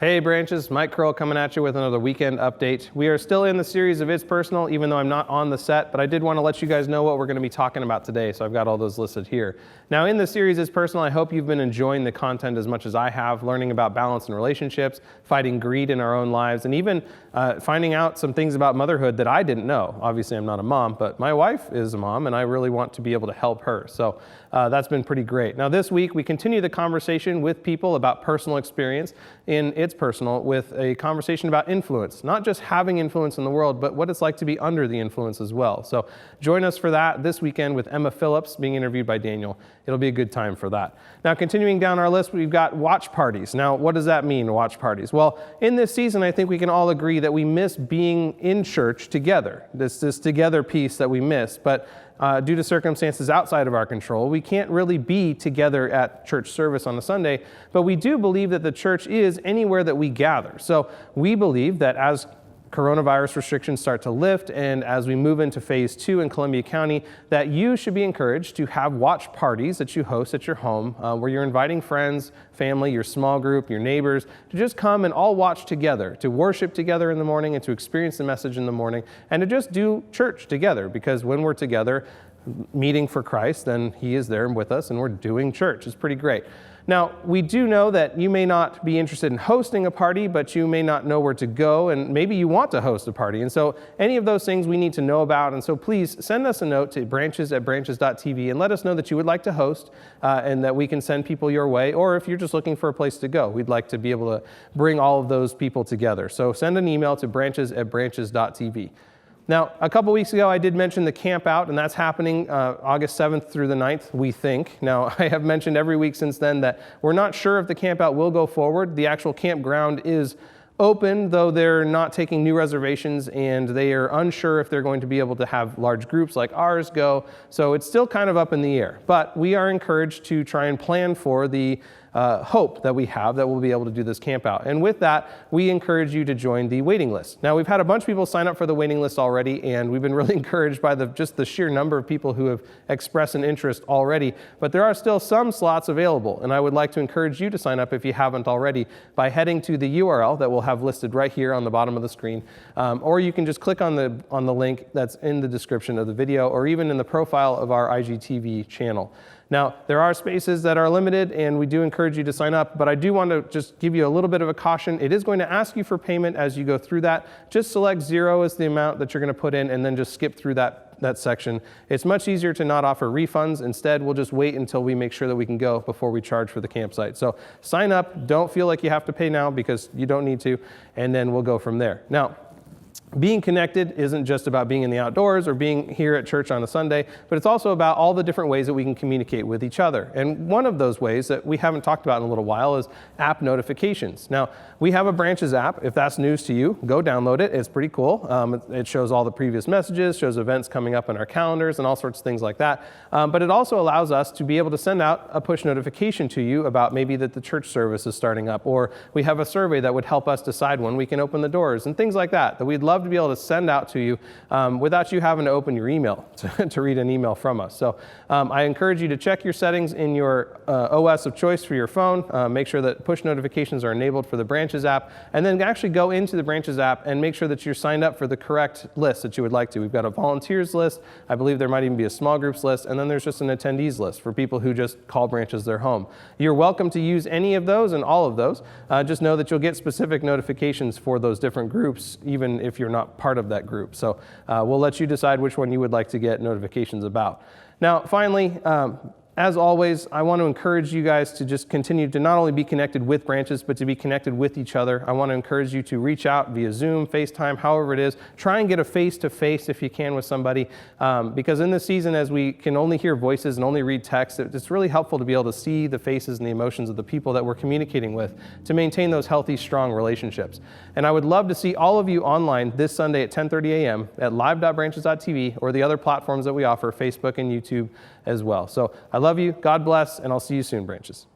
Hey Branches, Mike Curl coming at you with another weekend update. We are still in the series of It's Personal, even though I'm not on the set, but I did want to let you guys know what we're going to be talking about today, so I've got all those listed here. Now in the series It's Personal, I hope you've been enjoying the content as much as I have, learning about balance in relationships, fighting greed in our own lives, and even finding out some things about motherhood that I didn't know. Obviously I'm not a mom, but my wife is a mom, and I really want to be able to help her. So that's been pretty great. Now this week we continue the conversation with people about personal experience in It's Personal with a conversation about influence, not just having influence in the world, but what it's like to be under the influence as well. So join us for that this weekend with Emma Phillips being interviewed by Daniel. It'll be a good time for that. Now continuing down our list, we've got watch parties. Now what does that mean, watch parties? Well, in this season I think we can all agree that we miss being in church together. This together piece that we miss, but due to circumstances outside of our control, we can't really be together at church service on a Sunday, but we do believe that the church is anywhere that we gather. So we believe that as coronavirus restrictions start to lift and as we move into phase 2 in Columbia County, that you should be encouraged to have watch parties that you host at your home where you're inviting friends, family, your small group, your neighbors to just come and all watch together, to worship together in the morning and to experience the message in the morning and to just do church together, because when we're together meeting for Christ, then He is there with us and we're doing church. It's pretty great. Now, we do know that you may not be interested in hosting a party, but you may not know where to go, and maybe you want to host a party. And so any of those things we need to know about. And so please send us a note to branches@branches.tv and let us know that you would like to host and that we can send people your way. Or if you're just looking for a place to go, we'd like to be able to bring all of those people together. So send an email to branches@branches.tv. Now, a couple weeks ago, I did mention the Campout, and that's happening August 7th through the 9th, we think. Now, I have mentioned every week since then that we're not sure if the Campout will go forward. The actual campground is open, though they're not taking new reservations, and they are unsure if they're going to be able to have large groups like ours go. So it's still kind of up in the air. But we are encouraged to try and plan for the hope that we have that we'll be able to do this camp out. And with that, we encourage you to join the waiting list. Now, we've had a bunch of people sign up for the waiting list already, and we've been really encouraged by just the sheer number of people who have expressed an interest already. But there are still some slots available, and I would like to encourage you to sign up if you haven't already by heading to the URL that we'll have listed right here on the bottom of the screen. Or you can just click on the link that's in the description of the video, or even in the profile of our IGTV channel. Now, there are spaces that are limited, and we do encourage you to sign up, but I do want to just give you a little bit of a caution. It is going to ask you for payment as you go through that. Just select 0 as the amount that you're going to put in, and then just skip through that section. It's much easier to not offer refunds. Instead, we'll just wait until we make sure that we can go before we charge for the campsite. So sign up. Don't feel like you have to pay now, because you don't need to, and then we'll go from there. Now, being connected isn't just about being in the outdoors or being here at church on a Sunday, but it's also about all the different ways that we can communicate with each other. And one of those ways that we haven't talked about in a little while is app notifications. Now, we have a Branches app. If that's news to you, go download it. It's pretty cool. It shows all the previous messages, shows events coming up in our calendars and all sorts of things like that. But it also allows us to be able to send out a push notification to you about maybe that the church service is starting up, or we have a survey that would help us decide when we can open the doors and things like that we'd love to be able to send out to you without you having to open your email to read an email from us. So I encourage you to check your settings in your OS of choice for your phone. Make sure that push notifications are enabled for the Branches app, and then actually go into the Branches app and make sure that you're signed up for the correct list that you would like to. We've got a volunteers list. I believe there might even be a small groups list, and then there's just an attendees list for people who just call Branches their home. You're welcome to use any of those and all of those. Just know that you'll get specific notifications for those different groups, even if you're not part of that group. So we'll let you decide which one you would like to get notifications about. Now, finally, as always, I want to encourage you guys to just continue to not only be connected with Branches, but to be connected with each other. I want to encourage you to reach out via Zoom, FaceTime, however it is. Try and get a face-to-face if you can with somebody, because in this season, as we can only hear voices and only read text, it's really helpful to be able to see the faces and the emotions of the people that we're communicating with to maintain those healthy, strong relationships. And I would love to see all of you online this Sunday at 10:30 a.m. at live.branches.tv or the other platforms that we offer, Facebook and YouTube as well. So I love you. God bless, and I'll see you soon, Branches.